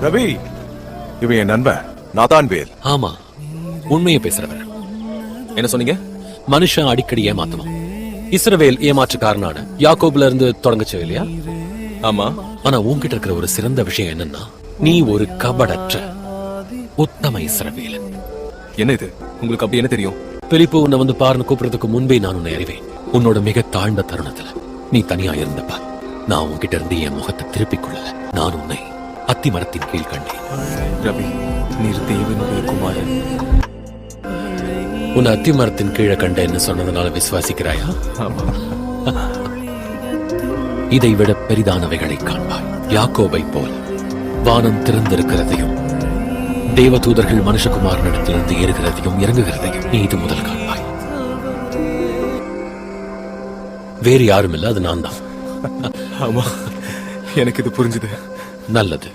ரவி, இவன் என் நண்பன் நாதான் வேல். ஆமா, உண்மையை பேசுறவர். என்ன சொன்னீங்க? மனுஷன் அடிக்கடி ஏமாத்துவான். இஸ்ரவேல் ஏமாற்றுக்காரனான யாக்கோபுல இருந்து தொடங்கச்சு இல்லையா? ஆமா. ஆனா உன்கிட்ட இருக்கிற ஒரு சிறந்த விஷயம் என்னன்னா, நீ ஒரு கபடற்ற உத்தம இஸ்ரவேலன். என்ன இது? உங்களுக்கு அப்படி என்ன தெரியும்? பிலிப்பு உன்னை வந்து பாருன்னு கூப்பிடுறதுக்கு முன்பே நான் உன்னை அறிவேன். உன்னோட மிக தாழ்ந்த தருணத்துல நீ தனியா இருந்தப்ப நான் உன்கிட்ட இருந்து என் முகத்தை திருப்பிக் கொள்ளல. நான் உன்னை அத்தி மரத்தின் கீழ் கண்டேன். ரவி, நீர் தேவனுடைய குமாரன். உன்னை அத்தி மரத்தின் கீழே கண்டேன்னு சொன்னதுனால விசுவாசிக்கிறாயா? ஆமா. இதை விட பெரிதானவைகளை காண்பாய். யாக்கோபை போல வானம் திறந்திருக்கிறதையும் தேவதூதர்கள் மனுஷகுமாரனிடத்திலிருந்து ஏறுகிறதையும் இறங்குகிறதையும் நீ இது முதல் காண்பாய். வேறு யாரும் இல்ல, அது நான் தான். ஆமா, எனக்கு இது புரிஞ்சுது. நல்லது.